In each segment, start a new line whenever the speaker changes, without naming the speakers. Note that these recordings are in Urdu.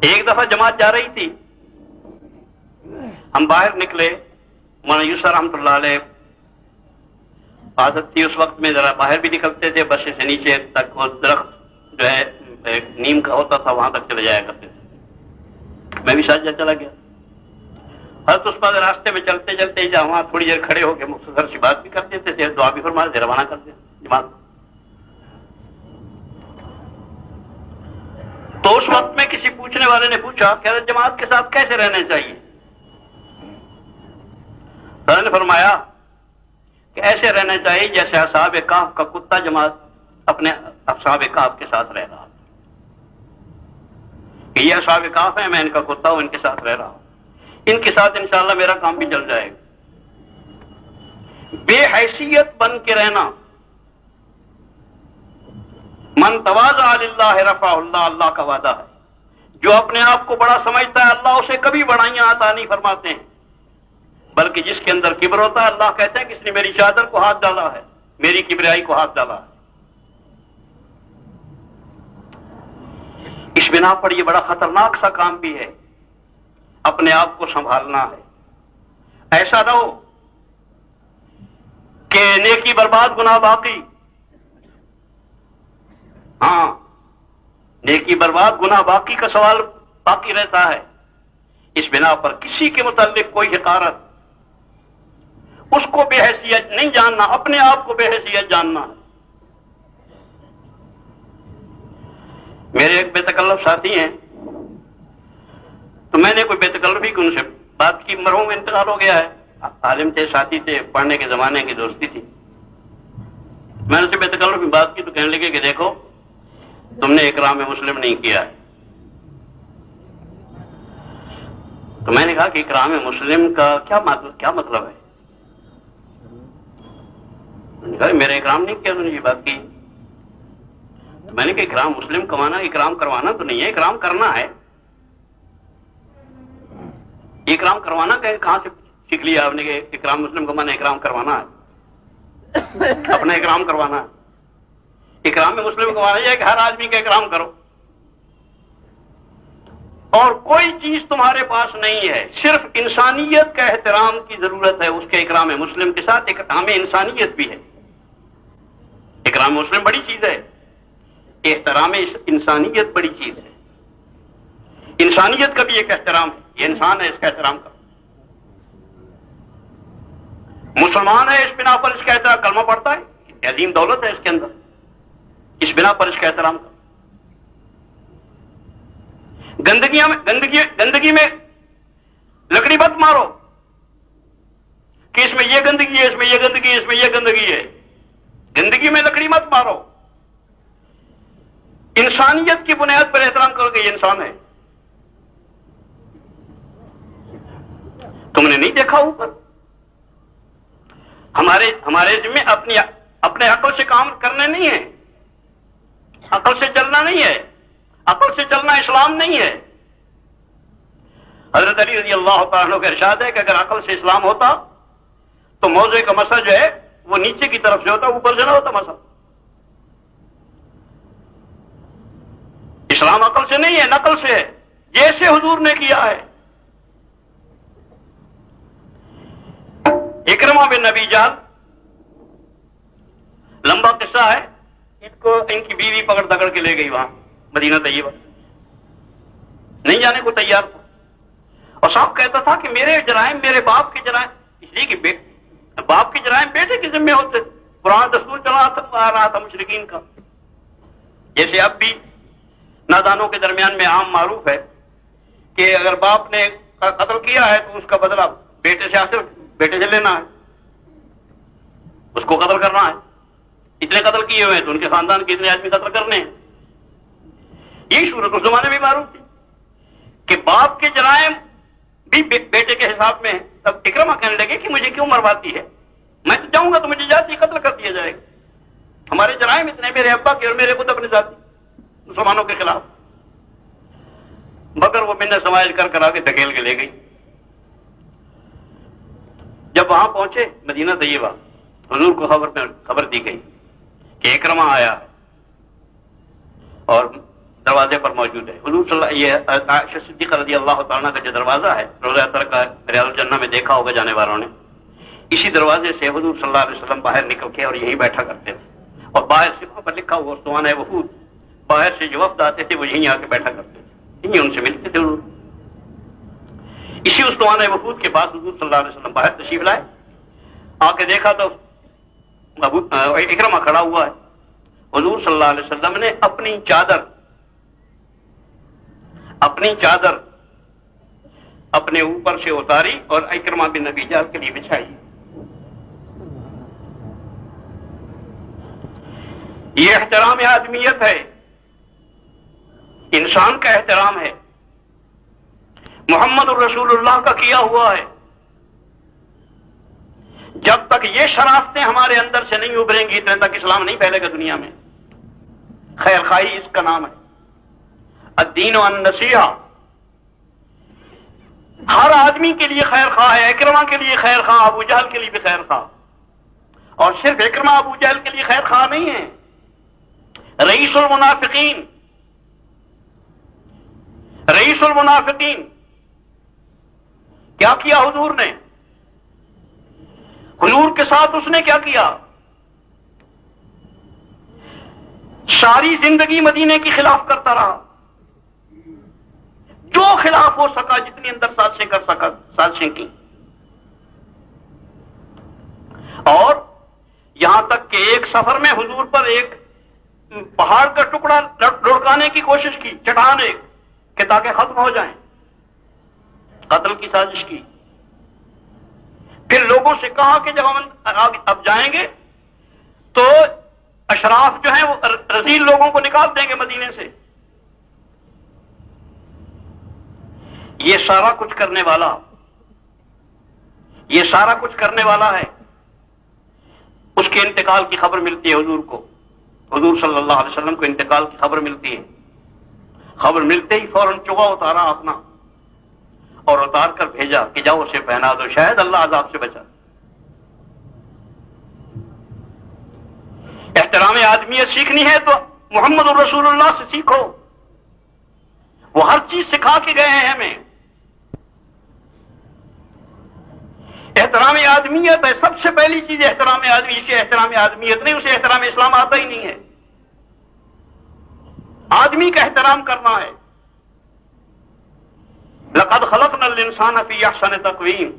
ایک دفعہ جماعت جا رہی تھی، ہم باہر نکلے، مولانا یوسف رحمۃ اللہ علیہ عادت تھی اس وقت میں ذرا باہر بھی نکلتے تھے، بس سے نیچے تک وہ درخت جو ہے ایک نیم کا ہوتا تھا وہاں تک چلے جایا کرتے تھے، میں بھی ساتھ چلا گیا۔ حضرت اس پر راستے میں چلتے چلتے جہاں وہاں تھوڑی دیر کھڑے ہو کے مختصر سی بات بھی کر دیتے تھے، دعا بھی فرما دے، روانہ کر دیں جماعت۔ تو اس وقت میں کسی پوچھنے والے نے پوچھا کہ حضرت جماعت کے ساتھ کیسے رہنا چاہیے؟ حضرت نے فرمایا کہ ایسے رہنا چاہیے جیسے اصحاب کہف کا کتا جماعت اپنے اصحاب کہف کے ساتھ رہ رہا، کہ یہ اصحاب کہف ہیں، میں ان کا کتا ہوں، ان کے ساتھ رہ رہا ہوں، ان کے ساتھ انشاءاللہ میرا کام بھی چل جائے گا۔ بے حیثیت بن کے رہنا، من تواضع للہ رفعہ اللہ، اللہ کا وعدہ ہے، جو اپنے آپ کو بڑا سمجھتا ہے اللہ اسے کبھی بڑائیاں عطا نہیں فرماتے ہیں، بلکہ جس کے اندر کبر ہوتا ہے اللہ کہتے ہیں کہ اس نے میری چادر کو ہاتھ ڈالا ہے، میری کبریائی کو ہاتھ ڈالا ہے۔ اس بنا پر یہ بڑا خطرناک سا کام بھی ہے، اپنے آپ کو سنبھالنا ہے۔ ایسا نہ ہو کہ نیکی برباد گناہ باقی، ہاں نیکی برباد گناہ باقی کا سوال باقی رہتا ہے۔ اس بنا پر کسی کے متعلق کوئی حقارت، اس کو بے حیثیت نہیں جاننا، اپنے آپ کو بے حیثیت جاننا۔ میرے ایک بے تکلف ساتھی ہیں، تو میں نے کوئی بے تکلفی کی ان سے بات کی، مرحوم انتقال ہو گیا ہے، عالم تھے، ساتھی تھے، پڑھنے کے زمانے کی دوستی تھی۔ میں نے ان سے بے تکلفی بات کی تو کہنے لگے کہ دیکھو تم نے اکرام مسلم نہیں کیا ہے۔ تو میں نے کہا کہ اکرام مسلم کا کیا مطلب ہے؟ نے کہا میرے اکرام نہیں کیا، انہوں نے یہ بات کی۔ تو میں نے کہا اکرام مسلم کمانا اکرام کروانا تو نہیں ہے، اکرام کرنا ہے۔ اکرام کروانا کہاں سے سیکھ لیا آپ نے کہ اکرام مسلم کمانا اکرام کروانا ہے؟ اپنا اکرام کروانا ہے۔ اکرام میں مسلم کمانا یہ ہے کہ ہر آدمی کا اکرام کرو، اور کوئی چیز تمہارے پاس نہیں ہے، صرف انسانیت کا احترام کی ضرورت ہے اس کے اکرام مسلم کے ساتھ۔ اکرام انسانیت بھی ہے، اکرام مسلم بڑی چیز ہے، احترام انسانیت بڑی چیز ہے۔ انسانیت کا بھی ایک احترام ہے، یہ انسان ہے، اس کا احترام کرو۔ مسلمان ہے، اس بنا پر اس کا احترام، کلمہ پڑھتا ہے، عظیم دولت ہے اس کے اندر، اس بنا پر اس کا احترام کرو۔ گندگی میں لکڑی مت مارو کہ اس میں یہ گندگی ہے، اس میں یہ گندگی ہے، اس میں یہ گندگی ہے۔ گندگی میں لکڑی مت مارو، انسانیت کی بنیاد پر احترام کرو کہ یہ انسان ہے۔ تم نے نہیں دیکھا اوپر ہمارے ذمہ اپنے عقل سے کام کرنے نہیں ہے، عقل سے چلنا نہیں ہے، عقل سے چلنا اسلام نہیں ہے۔ حضرت علی رضی اللہ تعالیٰ عنہ کا ارشاد ہے کہ اگر عقل سے اسلام ہوتا تو موضوع کا مسئلہ جو ہے وہ نیچے کی طرف سے ہوتا، اوپر سے نہ ہوتا مسئلہ۔ اسلام عقل سے نہیں ہے، نقل سے ہے، جیسے حضور نے کیا ہے۔ اکرمہ بن نبی جال، لمبا قصہ ہے، ان کی بیوی پکڑ دکڑ کے لے گئی وہاں مدینہ طیبہ، نہیں جانے کو تیار تھا، اور صاحب کہتا تھا کہ میرے جرائم میرے باپ کے جرائم، اس لیے کہ باپ کے جرائم بیٹے کے ذمہ ہوتے۔ قرآن دستور چلا آ رہا تھا مشرکین کا، جیسے اب بھی نادانوں کے درمیان میں عام معروف ہے کہ اگر باپ نے قتل کیا ہے تو اس کا بدلہ بیٹے سے حاصل، بیٹے سے لینا ہے، اس کو قتل کرنا ہے۔ اتنے قتل کیے ہوئے ہیں تو ان کے خاندان کے اتنے آدمی قتل کرنے ہیں۔ یہی صورت اس زمانے میں معروف تھی کہ باپ کے جرائم بھی بیٹے کے حساب میں ہے۔ تب اکرمہ کہنے لگے کہ مجھے کیوں مرواتی ہے، میں تو جاؤں گا تو مجھے جاتی قتل کر دیا جائے گا، ہمارے جرائم اتنے، میرے ابا کے اور میرے خود اپنے ذاتی مسلمانوں کے خلاف۔ مگر وہ منت سماج کر آگے دھکیل کے لے گئی۔ جب وہاں پہنچے مدینہ طیبہ، حضور کو خبر دی گئی کہ اکرمہ آیا اور دروازے پر موجود ہے. حضور صلی اللہ یہ عائشہ صدیقہ رضی اللہ تعالیٰ کا جو دروازہ ہے روضہ اطہر کا، ریاض الجنہ میں دیکھا ہوگا جانے والوں نے، اسی دروازے سے حضور صلی اللہ علیہ وسلم باہر نکل کے اور یہیں بیٹھا کرتے تھے. اور باہر صفحہ پر لکھا ہوا اسطوانہ وفود، باہر سے جو وفد آتے تھے وہ یہیں آ کے بیٹھا کرتے تھے، یہیں ان سے ملتے تھے حضور. اسی اسطوانہ وفود کے بعد حضور صلی اللہ علیہ وسلم باہر تشریف لائے. آ کے دیکھا تو اکرمہ کھڑا ہوا ہے. حضور صلی اللہ علیہ وسلم نے اپنی چادر اپنے اوپر سے اتاری اور اکرمہ بن ابی جہل کے لیے بچھائی. یہ احترام آدمیت ہے، انسان کا احترام ہے، محمد الرسول اللہ کا کیا ہوا ہے. جب تک یہ شرافتیں ہمارے اندر سے نہیں ابھریں گی اتنے تک اسلام نہیں پھیلے گا دنیا میں. خیر خواہی اس کا نام ہے، الدین والنصیحہ. ہر آدمی کے لیے خیر خواہ ہے، اکرمہ کے لیے خیر خواہ، ابو جہل کے لیے بھی خیر خواہ. اور صرف اکرمہ ابو جہل کے لیے خیر خواہ نہیں ہے، رئیس المنافقین کیا کیا حضور نے؟ حضور کے ساتھ اس نے کیا کیا؟ ساری زندگی مدینے کی خلاف کرتا رہا، جو خلاف ہو سکا، جتنی اندر سازشیں کر سکا سازشیں کی. اور یہاں تک کہ ایک سفر میں حضور پر ایک پہاڑ کا ٹکڑا لڑکانے کی کوشش کی، چٹان ایک، کہ تاکہ ختم ہو جائیں، قتل کی سازش کی. پھر لوگوں سے کہا کہ جب ہم اب جائیں گے تو اشراف جو ہیں وہ رذیل لوگوں کو نکال دیں گے مدینے سے. یہ سارا کچھ کرنے والا ہے. اس کے انتقال کی خبر ملتی ہے حضور کو، حضور صلی اللہ علیہ وسلم کو انتقال کی خبر ملتی ہے. خبر ملتے ہی فوراً چوغا اتارا اپنا اور اتار کر بھیجا کہ جاؤ اسے پہنا دو، شاید اللہ عذاب سے بچا. احترام آدمیت سیکھنی ہے تو محمد الرسول اللہ سے سیکھو، وہ ہر چیز سکھا کے گئے ہیں ہمیں. احترام آدمیت ہے سب سے پہلی چیز، احترام آدمی. اسے احترام آدمیت نہیں، اسے احترام اسلام آتا ہی نہیں ہے. آدمی کا احترام کرنا ہے. لقد خلقنا الانسان فی احسن تقویم.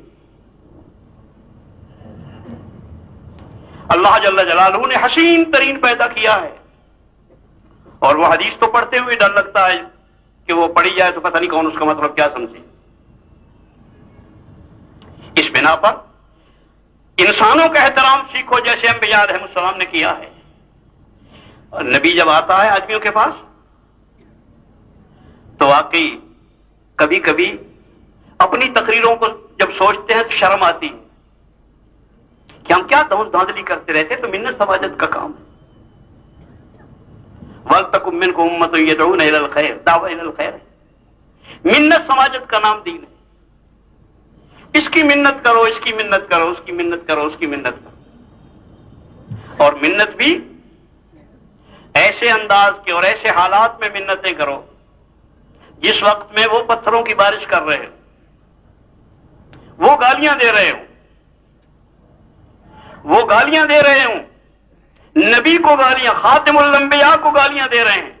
اللہ جل جلالہ نے حسین ترین پیدا کیا ہے. اور وہ حدیث تو پڑھتے ہوئے ڈر لگتا ہے کہ وہ پڑھی جائے تو پتہ نہیں کون اس کا مطلب کیا سمجھے. اس بنا پر انسانوں کا احترام سیکھو جیسے انبیاء علیہ السلام نے کیا ہے. اور نبی جب آتا ہے آدمیوں کے پاس تو واقعی کبھی کبھی اپنی تقریروں کو جب سوچتے ہیں تو شرم آتی ہے کہ ہم کیا دھاندلی کرتے رہتے. تو منت سماجت کا کام ہے. وَلْتَكُن مِّنكُمْ أُمَّةٌ يَدْعُونَ إِلَى الْخَيْرِ، دعوہ إِلَى الْخَيْرِ. منت سماجت کا نام دین ہے. اس کی منت کرو، اس کی منت کرو، اس کی منت کرو، اس کی منت کرو. اور منت بھی ایسے انداز کے اور ایسے حالات میں منتیں کرو جس وقت میں وہ پتھروں کی بارش کر رہے ہو، وہ گالیاں دے رہے ہوں، نبی کو گالیاں، خاتم الانبیاء کو گالیاں دے رہے ہیں،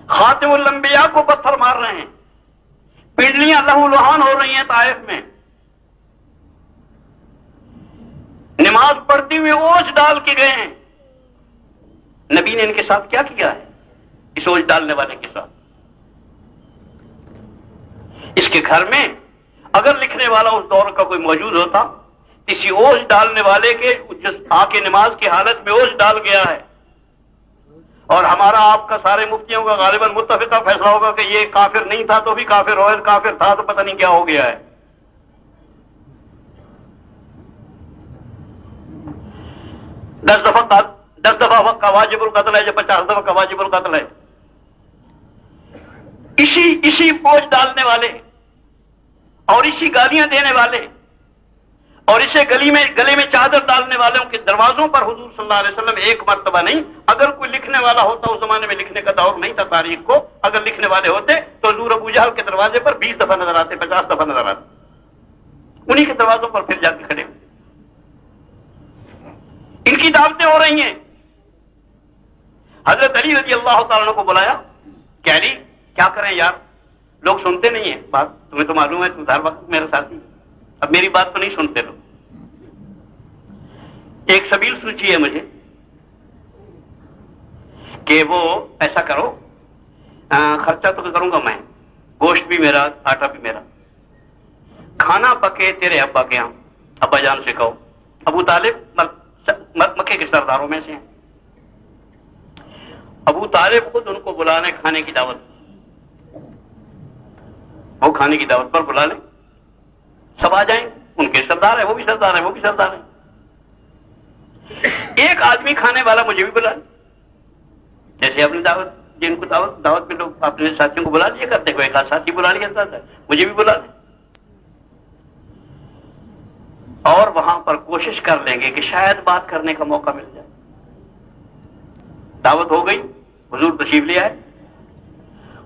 خاتم الانبیاء کو پتھر مار رہے ہیں، پنڈلیاں لہو لہان ہو رہی ہیں طائف میں. نماز پڑھتے ہوئے اوجھ ڈال کے گئے ہیں. نبی نے ان کے ساتھ کیا کیا ہے؟ اس اوجھ ڈالنے والے کے ساتھ اس کے گھر میں اگر لکھنے والا اس دور کا کوئی موجود ہوتا، کسی اوجھ ڈالنے والے کے جس آ کے نماز کی حالت میں اوجھ ڈال گیا ہے، اور ہمارا آپ کا سارے مفتیوں کا غالباً متفقہ فیصلہ ہوگا کہ یہ کافر نہیں تھا تو بھی کافر ہو، کافر تھا تو پتہ نہیں کیا ہو گیا ہے. دس دفعہ کا واجب القتل ہے جو 50 دفعہ کا واجب القتل ہے. اسی پوچھ ڈالنے والے اور اسی گالیاں دینے والے اور اسے گلے میں چادر ڈالنے والوں کے دروازوں پر حضور صلی اللہ علیہ وسلم ایک مرتبہ نہیں، اگر کوئی لکھنے والا ہوتا، اس زمانے میں لکھنے کا دور نہیں تھا تاریخ کو، اگر لکھنے والے ہوتے تو حضور ابو جہل کے دروازے پر 20 دفعہ نظر آتے، 50 دفعہ نظر آتے، انہی کے دروازوں پر پھر جا کے کھڑے ہوتے۔ ان کی دعوتیں ہو رہی ہیں۔ حضرت علی رضی اللہ تعالیٰ عنہ کو بلایا کہ علی کیا کریں یار، لوگ سنتے نہیں ہیں بات، تمہیں تو معلوم ہے، تم ہر وقت میرے ساتھی، اب میری بات تو نہیں سنتے لوگ، ایک سبیل سوچی ہے مجھے کہ وہ ایسا کرو، خرچہ تو کروں گا میں، گوشت بھی میرا، آٹا بھی میرا، کھانا پکے تیرے ابا کے یہاں، ابا جان سے کہو، ابو طالب مکے کے سرداروں میں سے ہیں، ابو طالب خود ان کو بلا لیں کھانے کی دعوت، وہ کھانے کی دعوت پر بلا لیں، سب آ جائیں، ان کے سردار ہیں، وہ بھی سردار ہیں، وہ بھی سردار ہیں، ایک آدمی کھانے والا مجھے بھی بلا لیں، جیسے اپنی دعوت، جن کو دعوت میں لوگ اپنے ساتھیوں کو بلا لیا کرتے، کوئی ایک آدھ ساتھی بلا لیا جاتا ہے، مجھے بھی بلا لیں، اور وہاں پر کوشش کر لیں گے کہ شاید بات کرنے کا موقع مل جائے۔ دعوت ہو گئی، حضور تشریف لے آئے،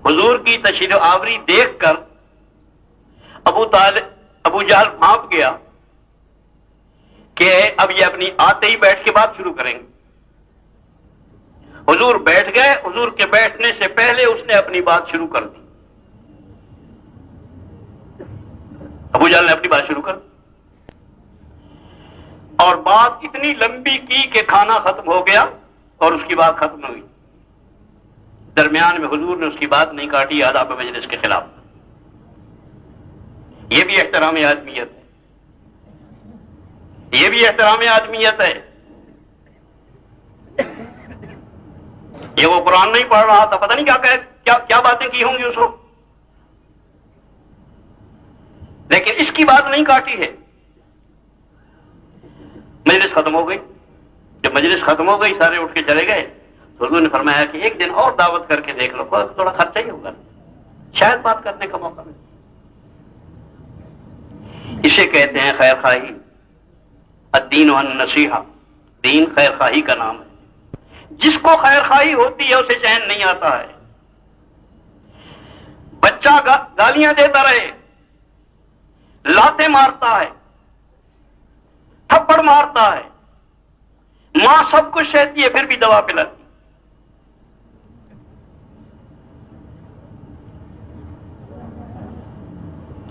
حضور کی تشریف آوری دیکھ کر ابو جہل بھانپ گیا کہ اب یہ اپنی آتے ہی بیٹھ کے بات شروع کریں گے۔ حضور بیٹھ گئے، حضور کے بیٹھنے سے پہلے اس نے اپنی بات شروع کر دی، ابو جہل نے اپنی بات شروع کر دی اور بات اتنی لمبی کی کہ کھانا ختم ہو گیا اور اس کی بات ختم ہوئی، درمیان میں حضور نے اس کی بات نہیں کاٹی آداب مجلس کے خلاف۔ یہ بھی احترام آدمیت ہے، یہ بھی احترام آدمیت ہے۔ یہ وہ قرآن نہیں پڑھ رہا تھا، پتہ نہیں کیا باتیں کی ہوں گی اس وقت، لیکن اس کی بات نہیں کاٹی ہے۔ مجلس ختم ہو گئی، جب مجلس ختم ہو گئی سارے اٹھ کے چلے گئے تو حضور نے فرمایا کہ ایک دن اور دعوت کر کے دیکھ لو، تھوڑا خرچہ ہی ہوگا، شاید بات کرنے کا موقع ملے۔ اسے کہتے ہیں خیر خواہی، الدین والنصیحہ، دین خیر خواہی کا نام ہے۔ جس کو خیر خواہی ہوتی ہے اسے چین نہیں آتا ہے۔ بچہ گالیاں دیتا رہے، لاتے مارتا ہے، تھپڑ مارتا ہے، ماں سب کچھ سہتی ہے پھر بھی دوا پلاتی،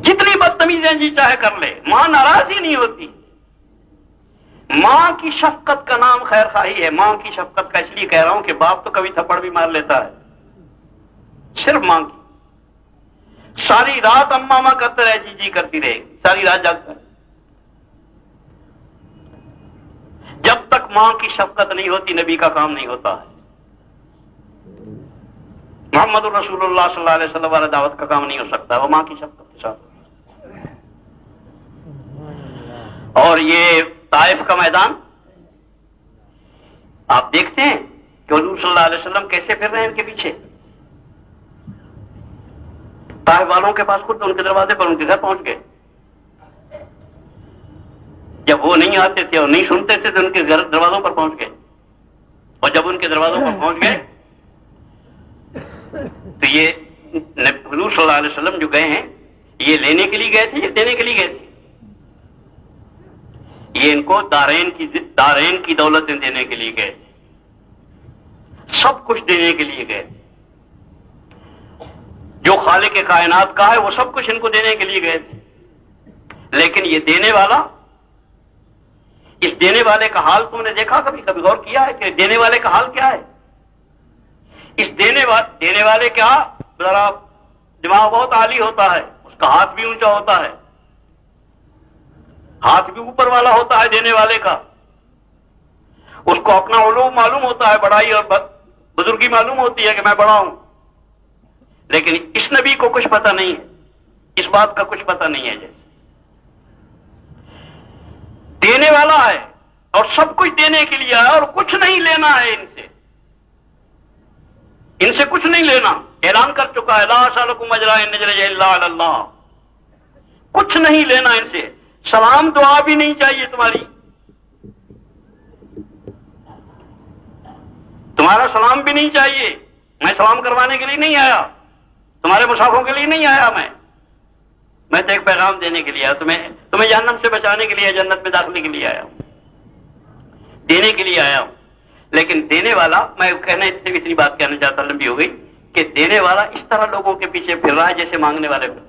جتنی بدتمیزیں جی چاہے کر لے، ماں ناراض ہی نہیں ہوتی۔ ماں کی شفقت کا نام خیر خواہی ہے۔ ماں کی شفقت کا اس لیے کہہ رہا ہوں کہ باپ تو کبھی تھپڑ بھی مار لیتا ہے، صرف ماں کی، ساری رات اماں ماں کرتے رہے، جی جی کرتی رہے، ساری رات جاگتا ہے۔ جب تک ماں کی شفقت نہیں ہوتی نبی کا کام نہیں ہوتا ہے۔ محمد الرسول اللہ صلی اللہ علیہ وسلم والا دعوت کا کام نہیں ہو سکتا، وہ ماں کی شفقت کے ساتھ۔ اور یہ طائف کا میدان آپ دیکھتے ہیں کہ حضور صلی اللہ علیہ وسلم کیسے پھر رہے ہیں ان کے پیچھے، طائف والوں کے پاس خود ان کے دروازے پر ان کے گھر پہنچ گئے، جب وہ نہیں آتے تھے اور نہیں سنتے تھے تو ان کے گھر دروازوں پر پہنچ گئے، اور جب ان کے دروازوں پر پہنچ گئے تو یہ حضور صلی اللہ علیہ وسلم جو گئے ہیں یہ لینے کے لیے گئے تھے یا دینے کے لیے گئے تھے؟ یہ ان کو دارین کی دولتیں دینے کے لیے گئے تھے، سب کچھ دینے کے لیے گئے تھے، جو خالق کائنات کا ہے وہ سب کچھ ان کو دینے کے لیے گئے تھے۔ لیکن یہ دینے والا، اس دینے والے کا حال تم نے دیکھا، کبھی غور کیا ہے کہ دینے والے کا حال کیا ہے؟ اس دینے والے کا ذرا دماغ بہت عالی ہوتا ہے، اس کا ہاتھ بھی اونچا ہوتا ہے، ہاتھ بھی اوپر والا ہوتا ہے دینے والے کا، اس کو اپنا علوم معلوم ہوتا ہے، بڑائی اور بزرگی معلوم ہوتی ہے کہ میں بڑا ہوں، لیکن اس نبی کو کچھ پتہ نہیں ہے، اس بات کا کچھ پتہ نہیں ہے، جیسے دینے والا ہے اور سب کچھ دینے کے لیے ہے اور کچھ نہیں لینا ہے ان سے کچھ نہیں لینا، اعلان کر چکا ہے لا اسألکم اجرا ان اجریہ الا علی اللہ، کچھ نہیں لینا ان سے، سلام دعا بھی نہیں چاہیے تمہاری، تمہارا سلام بھی نہیں چاہیے. میں سلام کروانے کے لیے نہیں آیا، تمہارے مسافروں کے لیے نہیں آیا، میں تو ایک پیغام دینے کے لیے آیا، تمہیں جہنم سے بچانے کے لیے، جنت میں داخلے کے لیے آیا ہوں، دینے کے لیے آیا ہوں. لیکن دینے والا، میں کہنے سے اتنی بات کہنا چاہتا، لمبی ہو گئی، کہ دینے والا اس طرح لوگوں کے پیچھے پھر رہا ہے جیسے مانگنے والے پھرتے.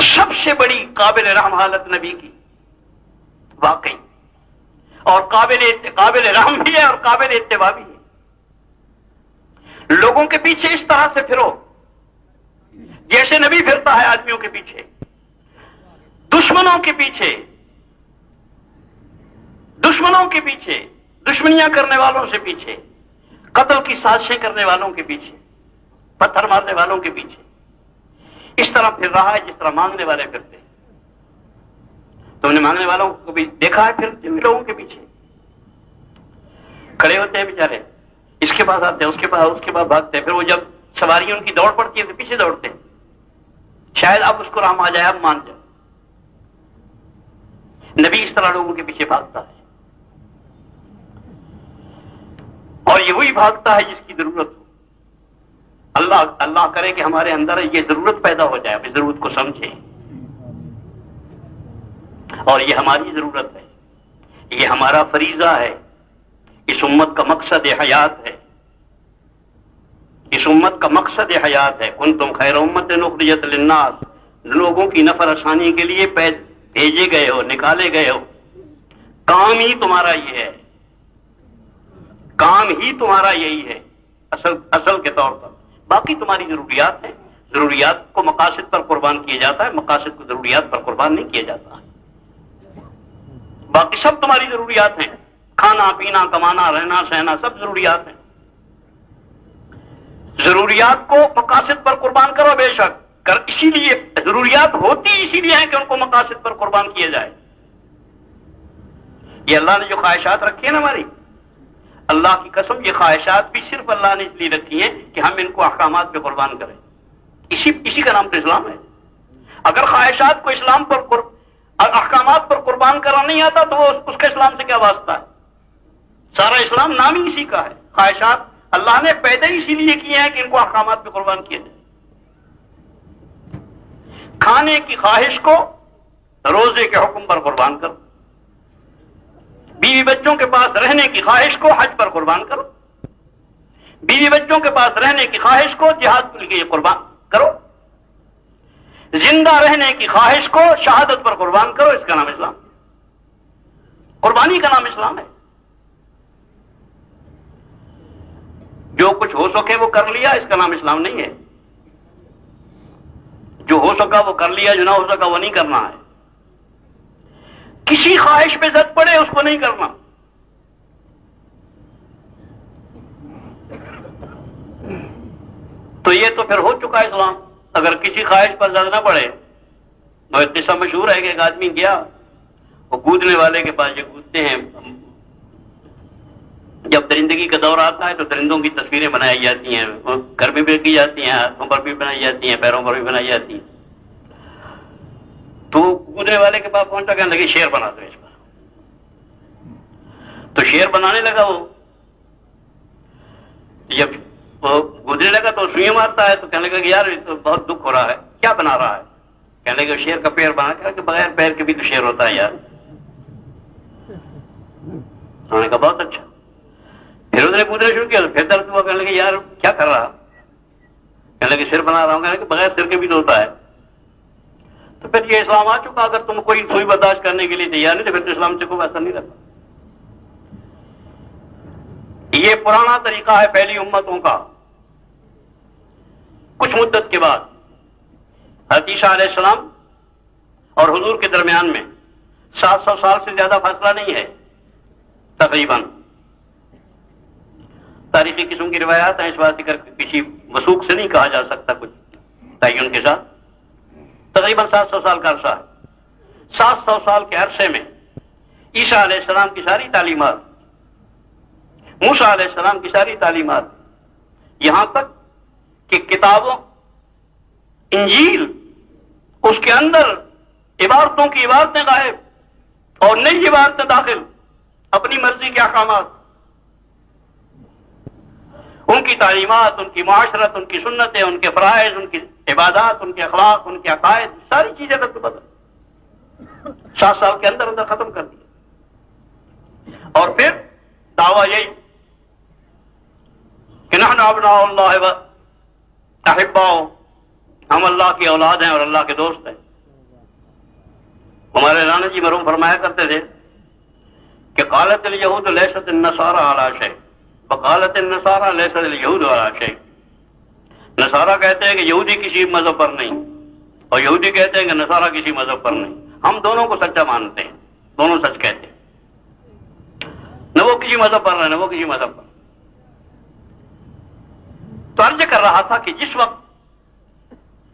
سب سے بڑی قابل رحم حالت نبی کی واقعی، اور قابل رحم بھی ہے اور قابل اتباع بھی ہے. لوگوں کے پیچھے اس طرح سے پھرو جیسے نبی پھرتا ہے آدمیوں کے پیچھے، دشمنوں کے پیچھے، دشمنیاں کرنے والوں سے پیچھے، قتل کی سازشیں کرنے والوں کے پیچھے، پتھر مارنے والوں کے پیچھے اس طرح پھر رہا ہے جس طرح مانگنے والے پھرتے. تم نے مانگنے والوں کو بھی دیکھا ہے پھرتے ہوئے لوگوں کے پیچھے کھڑے ہوتے ہیں بیچارے، اس کے پاس آتے ہیں، اس کے پاس بھاگتے ہیں، پھر وہ جب سواری ان کی دوڑ پڑتی ہے تو پیچھے دوڑتے ہیں، شاید اب اس کو رام آ جائے، اب مان جائے. نبی اس طرح لوگوں کے پیچھے بھاگتا ہے، اور یہ وہی بھاگتا ہے جس کی ضرورت ہو. اللہ کرے کہ ہمارے اندر یہ ضرورت پیدا ہو جائے، اپنی ضرورت کو سمجھیں، اور یہ ہماری ضرورت ہے، یہ ہمارا فریضہ ہے، اس امت کا مقصد حیات ہے، اس امت کا مقصد حیات ہے. کنتم خیر امت اخرجت للناس، لوگوں کی نفع رسانی کے لیے بھیجے گئے ہو، نکالے گئے ہو. کام ہی تمہارا یہ ہے، کام ہی تمہارا یہی ہے اصل کے طور پر. باقی تمہاری ضروریات ہیں، ضروریات کو مقاصد پر قربان کیا جاتا ہے، مقاصد کو ضروریات پر قربان نہیں کیا جاتا. باقی سب تمہاری ضروریات ہیں، کھانا پینا کمانا رہنا سہنا سب ضروریات ہیں. ضروریات کو مقاصد پر قربان کرو بے شک، اسی لیے ضروریات ہوتی اسی لیے ہیں کہ ان کو مقاصد پر قربان کیا جائے. یہ اللہ نے جو خواہشات رکھی ہیں نا ہماری، اللہ کی قسم یہ خواہشات بھی صرف اللہ نے اس لیے رکھی ہیں کہ ہم ان کو احکامات پہ قربان کریں. اسی کا نام تو اسلام ہے. اگر خواہشات کو اسلام پر احکامات پر قربان کرنا نہیں آتا تو اس کا اسلام سے کیا واسطہ ہے؟ سارا اسلام نام ہی اسی کا ہے. خواہشات اللہ نے پیدا اسی لیے کیے ہیں کہ ان کو احکامات پہ قربان کیا جائے. کھانے کی خواہش کو روزے کے حکم پر قربان کرو، بیوی بچوں کے پاس رہنے کی خواہش کو حج پر قربان کرو، بیوی بچوں کے پاس رہنے کی خواہش کو جہاد کے لیے قربان کرو، زندہ رہنے کی خواہش کو شہادت پر قربان کرو. اس کا نام اسلام، قربانی کا نام اسلام ہے. جو کچھ ہو سکے وہ کر لیا، اس کا نام اسلام نہیں ہے. جو ہو سکا وہ کر لیا، جو نہ ہو سکا وہ نہیں کرنا ہے. کسی خواہش پہ زد پڑے اس کو نہیں کرنا. تو یہ تو پھر ہو چکا اسلام. اگر کسی خواہش پر زد نہ پڑے، تو قصہ مشہور ہے کہ ایک آدمی گیا، وہ کودنے والے کے پاس جو کودتے ہیں، جب درندگی کا دور آتا ہے تو درندوں کی تصویریں بنائی جاتی ہیں، وہ گھر میں بھی کی جاتی ہیں، ہاتھوں پر بھی بنائی جاتی ہیں، پیروں پر بھی بنائی جاتی ہیں. تو کودنے والے کے پاس پہنچا، کہنے لگے شیر بنا دو اس پر. تو شیر بنانے لگا. وہ جب وہ گزرنے لگا تو سوئی مارتا ہے، تو کہنے لگا کہ یار تو بہت دکھ ہو رہا ہے، کیا بنا رہا ہے؟ کہنے لگا شیر کا پیر بنا. کہ بغیر پیر کے بھی تو شیر ہوتا ہے یار. انہوں نے کہا بہت اچھا. پھر اس نے پوچھنا شروع کیا تو پھر درد ہوا. کہنے لگے یار کیا کر رہا؟ کہنے لگے سر بنا رہا ہوں. کہنے لگے بغیر سر کے بھی تو ہوتا ہے. تو پھر یہ اسلام آ چکا. اگر تم کوئی سوئی برداشت کرنے کے لیے تیار نہیں تو پھر تو اسلام سے کوئی اثر نہیں رہتا. یہ پرانا طریقہ ہے پہلی امتوں کا. کچھ مدت کے بعد حضرت عیسیٰ علیہ السلام اور حضور کے درمیان میں 700 سال سے زیادہ فاصلہ نہیں ہے تقریباً. تاریخی قسم کی روایات ہیں، اس بات کر کسی وثوق سے نہیں کہا جا سکتا کچھ تعین کے ساتھ. تقریباً 700 سال کا عرصہ ہے. 700 سال کے عرصے میں عیسیٰ علیہ السلام کی ساری تعلیمات، موسیٰ علیہ السلام کی ساری تعلیمات، یہاں تک کہ کتابوں انجیل اس کے اندر عبارتوں کی عبارتیں غائب اور نئی عبارتیں داخل، اپنی مرضی کے احکامات، ان کی تعلیمات، ان کی معاشرت، ان کی سنتیں، ان کے فرائض، ان کی عبادات، ان کے اخلاق، ان کے عقائد، ساری چیزیں رد بدل 7 سال کے اندر ختم کر دیا۔ اور پھر دعویٰ یہی کہ نحن ابناء اللہ و احباؤ، ہم اللہ کی اولاد ہیں اور اللہ کے دوست ہیں۔ ہمارے رانا جی مرحوم فرمایا کرتے تھے کہ قالت الیہود لیست النصارى علی شیء وقالت النصارى لیست الیہود علی شیء۔ نصارہ کہتے ہیں کہ یہودی کسی مذہب پر نہیں، اور یہودی کہتے ہیں کہ نصارہ کسی مذہب پر نہیں۔ ہم دونوں کو سچا مانتے ہیں، دونوں سچ کہتے ہیں، نہ وہ کسی مذہب پر ہے نہ وہ کسی مذہب پر۔ تو عرض کر رہا تھا کہ جس وقت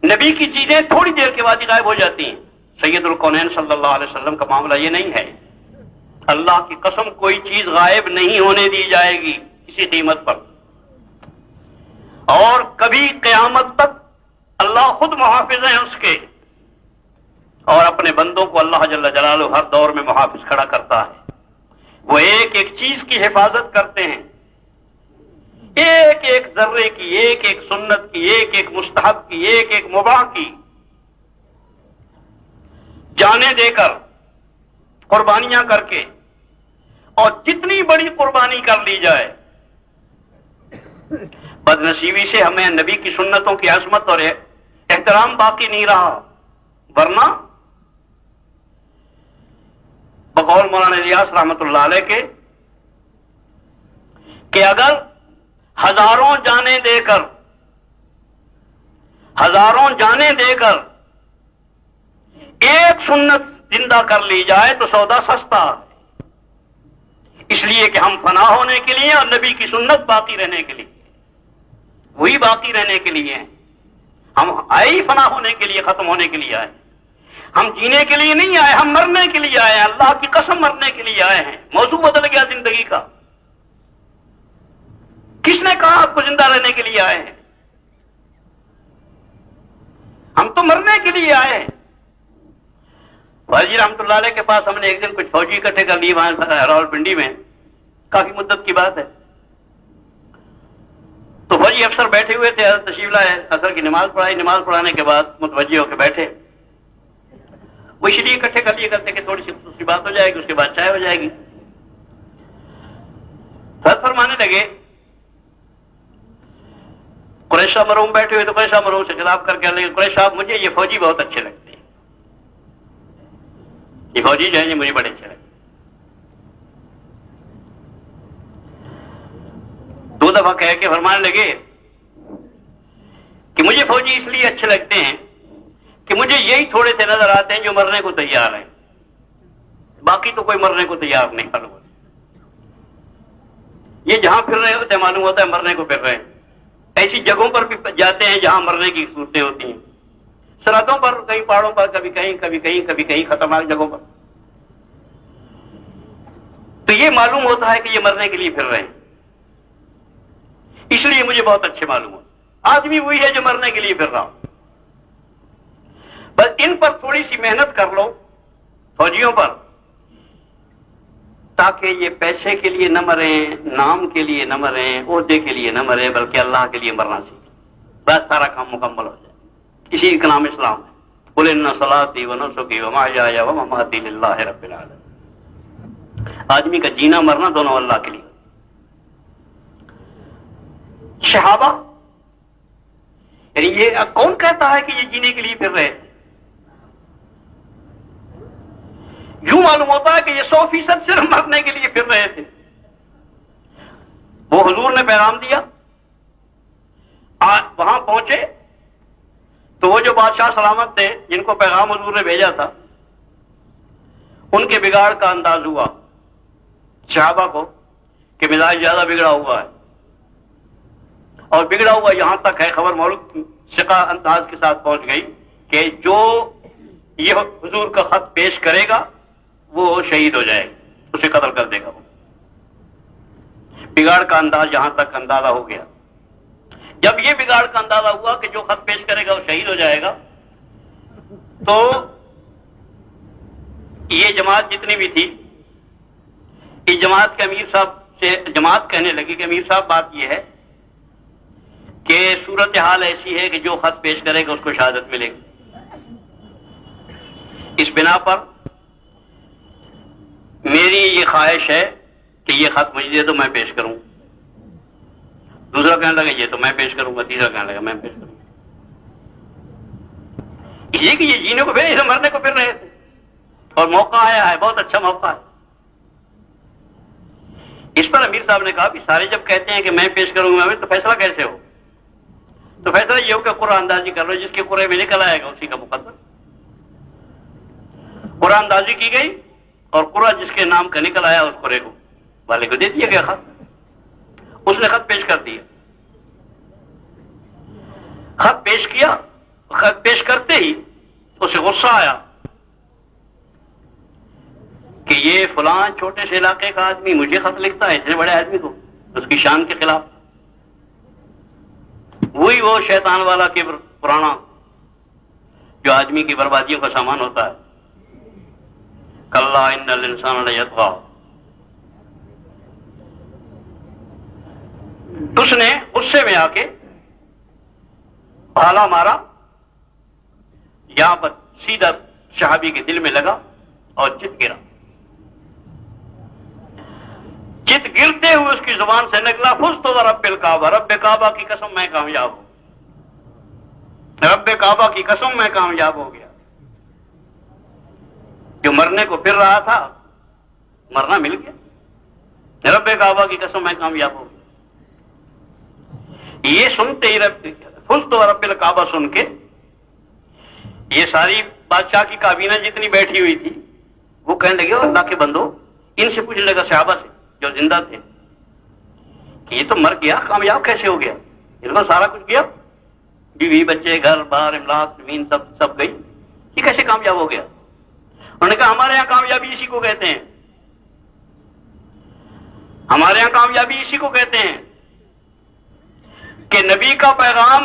نبی کی چیزیں تھوڑی دیر کے بعد ہی غائب ہو جاتی ہیں، سید الکونین صلی اللہ علیہ وسلم کا معاملہ یہ نہیں ہے۔ اللہ کی قسم کوئی چیز غائب نہیں ہونے دی جائے گی کسی قیمت پر، اور کبھی قیامت تک اللہ خود محافظ ہیں اس کے، اور اپنے بندوں کو اللہ جل جلالہ ہر دور میں محافظ کھڑا کرتا ہے۔ وہ ایک ایک چیز کی حفاظت کرتے ہیں، ایک ایک ذرے کی، ایک ایک سنت کی، ایک ایک مستحب کی، ایک ایک مباح کی، جانیں دے کر، قربانیاں کر کے، اور جتنی بڑی قربانی کر لی جائے، بد نصیبی سے ہمیں نبی کی سنتوں کی عظمت اور احترام باقی نہیں رہا، ورنہ بقول مولانا الیاس رحمت اللہ علیہ کے کہ اگر ہزاروں جانیں دے کر ایک سنت زندہ کر لی جائے تو سودا سستا ہے، اس لیے کہ ہم فنا ہونے کے لیے اور نبی کی سنت باقی رہنے کے لیے، وہی باقی رہنے کے لیے ہیں۔ ہم آئے ہی فنا ہونے کے لیے، ختم ہونے کے لیے آئے، ہم جینے کے لیے نہیں آئے، ہم مرنے کے لیے آئے ہیں۔ اللہ کی قسم مرنے کے لیے آئے ہیں۔ موضوع بدل گیا زندگی کا۔ کس نے کہا آپ کو زندہ رہنے کے لیے آئے ہیں؟ ہم تو مرنے کے لیے آئے ہیں۔ واجی رحمت اللہ علیہ کے پاس ہم نے ایک دن کچھ فوجی اکٹھے کر لیے وہاں راولپنڈی میں، کافی مدت کی بات ہے۔ تو فوجی افسر بیٹھے ہوئے تھے، حضرت تشریف لائے، اثر کی نماز پڑھائی، نماز پڑھانے کے بعد متوجہ ہو کے بیٹھے، وہ اس لیے اکٹھے کر لیے کرتے کہ تھوڑی سی دوسری بات ہو جائے گی، اس کے بعد چائے ہو جائے گی۔ حضرت فرمانے لگے، قریش صاحب مرحوم بیٹھے ہوئے تو قریش صاحب مرحوم سے خطاب کر کے لگے، قریش صاحب مجھے یہ فوجی بہت اچھے لگتے ہیں، یہ فوجی جو ہے یہ مجھے بڑے اچھے لگتے ہیں۔ 2 دفعہ کہہ کے فرمانے لگے کہ مجھے فوجی اس لیے اچھے لگتے ہیں کہ مجھے یہی تھوڑے سے نظر آتے ہیں جو مرنے کو تیار ہیں، باقی تو کوئی مرنے کو تیار نہیں۔ یہ جہاں پھر رہے ہوتے معلوم ہوتا ہے مرنے کو پھر رہے ہیں۔ ایسی جگہوں پر بھی جاتے ہیں جہاں مرنے کی صورتیں ہوتی ہیں، سرحدوں پر، کہیں پہاڑوں پر، کبھی کہیں کبھی کہیں کبھی کہیں خطرناک جگہوں پر، تو یہ معلوم ہوتا ہے کہ یہ مرنے کے لیے پھر رہے ہیں، اس لیے مجھے بہت اچھے معلوم ہوتا۔ آدمی وہی ہے جو مرنے کے لیے پھر رہا ہو، بس ان پر تھوڑی سی محنت کر لو، فوجیوں پر، تاکہ یہ پیسے کے لیے نہ مریں، نام کے لیے نہ مریں، عہدے کے لیے نہ مریں، بلکہ اللہ کے لیے مرنا سیکھیں، بس سارا کام مکمل ہو جائے۔ اسی کا نام اسلام ہے۔ قل ان صلاتی ونسکی ومحیای ومماتی للہ رب العالمین۔ آدمی کا جینا مرنا دونوں اللہ کے لیے۔ صحابہ، یعنی یہ کون کہتا ہے کہ یہ جینے کے لیے پھر رہے؟ یوں معلوم ہوتا ہے کہ یہ 100% صرف مرنے کے لیے پھر رہے تھے۔ وہ حضور نے پیغام دیا، وہاں پہنچے تو وہ جو بادشاہ سلامت تھے جن کو پیغام حضور نے بھیجا تھا، ان کے بگاڑ کا انداز ہوا صحابہ کو کہ مزاج زیادہ بگڑا ہوا ہے، اور بگڑا ہوا یہاں تک ہے، خبر مولود ثقہ انداز کے ساتھ پہنچ گئی کہ جو یہ حضور کا خط پیش کرے گا وہ شہید ہو جائے گا، اسے قتل کر دے گا۔ وہ بگاڑ کا انداز یہاں تک اندازہ ہو گیا۔ جب یہ بگاڑ کا اندازہ ہوا کہ جو خط پیش کرے گا وہ شہید ہو جائے گا، تو یہ جماعت جتنی بھی تھی، اس جماعت کے امیر صاحب سے جماعت کہنے لگی کہ امیر صاحب بات یہ ہے کہ صورتحال ایسی ہے کہ جو خط پیش کرے گا اس کو شہادت ملے گی، اس بنا پر میری یہ خواہش ہے کہ یہ خط مجھے دے تو میں پیش کروں۔ دوسرا کہنے لگا یہ تو میں پیش کروں گا، تیسرا کہنے لگا میں پیش کروں گا۔ یہ کہ یہ جینے کو پھر اسے مرنے کو پھر رہے تھے، اور موقع آیا ہے، بہت اچھا موقع ہے۔ اس پر امیر صاحب نے کہا کہ سارے جب کہتے ہیں کہ میں پیش کروں گا تو فیصلہ کیسے ہو؟ تو فیصلہ یہ ہو کہ قرآن اندازی کر لو، جس کے قرے میں نکل آئے گا اسی کا مقدر۔ قرآن اندازی کی گئی اور قرآ جس کے نام کا نکل آیا اس قرے کو والے کو دے دیا گیا خط۔ اس نے خط پیش کر دیا، خط پیش کیا، خط پیش کرتے ہی اسے غصہ آیا کہ یہ فلاں چھوٹے سے علاقے کا آدمی مجھے خط لکھتا ہے، اتنے بڑے آدمی کو، اس کی شان کے خلاف۔ وہی وہ شیطان والا کبر پرانا جو آدمی کی بربادیوں کا سامان ہوتا ہے۔ کلا ان الانسان لیطغی۔ اس نے غصے میں آ کے بھالا مارا، یہاں پر سیدھا صحابی کے دل میں لگا اور چت گرا۔ چت گرتے ہوئے اس کی زبان سے نکلا فزت ورب الکعبہ، رب کعبہ کی قسم میں کامیاب ہوں، رب کعبہ کی قسم میں کامیاب ہو گیا۔ جو مرنے کو پھر رہا تھا مرنا مل گیا، رب کعبہ کی قسم میں کامیاب ہو گیا۔ یہ سنتے ہی فزت ورب الکعبہ سن کے یہ ساری بادشاہ کی کابینہ جتنی بیٹھی ہوئی تھی وہ کہنے لگے اللہ کے بندو، ان سے پوچھنے لگا صحابہ سے جو زندہ تھے کہ یہ تو مر گیا، کامیاب کیسے ہو گیا؟ اس کو سارا کچھ گیا، بیوی بچے گھر بار املاک زمین سب گئی، یہ کیسے کامیاب ہو گیا؟ انہوں نے کہا ہمارے یہاں کامیابی اسی کو کہتے ہیں، ہمارے یہاں کامیابی اسی کو کہتے ہیں کہ نبی کا پیغام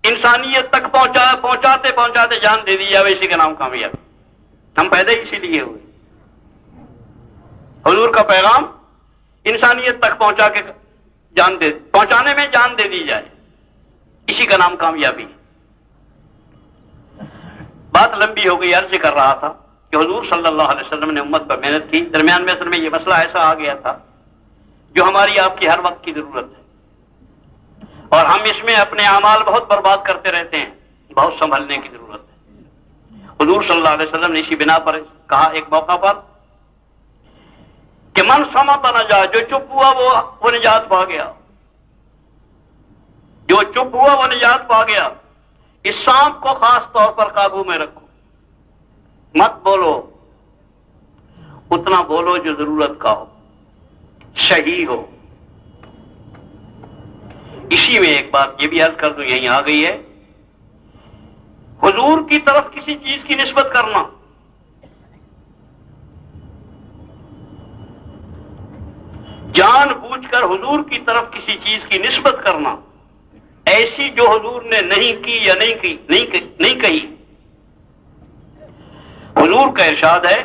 انسانیت تک پہنچاتے پہنچاتے جان دے دی جائے، اسی کا نام کامیابی۔ ہم پیدا ہی اسی لیے ہوئے، حضور کا پیغام انسانیت تک پہنچانے میں جان دے دی جائے، اسی کا نام کامیابی۔ بات لمبی ہو گئی، عرض کر رہا تھا کہ حضور صلی اللہ علیہ وسلم نے امت پر محنت کی، درمیان میں اصل میں یہ مسئلہ ایسا آ گیا تھا جو ہماری آپ کی ہر وقت کی ضرورت ہے، اور ہم اس میں اپنے اعمال بہت برباد کرتے رہتے ہیں، بہت سنبھلنے کی ضرورت ہے۔ حضور صلی اللہ علیہ وسلم نے اسی بنا پر کہا ایک موقع پر کہ من صمت نجا، جو چپ ہوا وہ نجات پا گیا، جو چپ ہوا وہ نجات پا گیا۔ اس سانپ کو خاص طور پر قابو میں رکھو، مت بولو، اتنا بولو جو ضرورت کا ہو، صحیح ہو۔ اسی میں ایک بات یہ بھی عرض کر دوں، یہیں آ گئی ہے، حضور کی طرف کسی چیز کی نسبت کرنا، جان بوجھ کر حضور کی طرف کسی چیز کی نسبت کرنا ایسی جو حضور نے نہیں کی یا نہیں کہی۔ حضور کا ارشاد ہے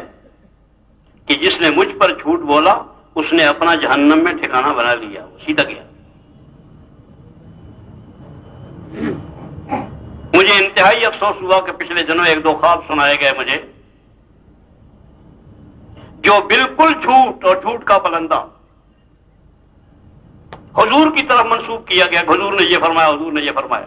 کہ جس نے مجھ پر جھوٹ بولا اس نے اپنا جہنم میں ٹھکانہ بنا لیا، وہ سیدھا گیا۔ مجھے انتہائی افسوس ہوا کہ پچھلے دنوں ایک دو خواب سنائے گئے مجھے جو بالکل جھوٹ اور جھوٹ کا پلندہ حضور کی طرف منسوب کیا گیا، حضور نے یہ فرمایا، حضور نے یہ فرمایا۔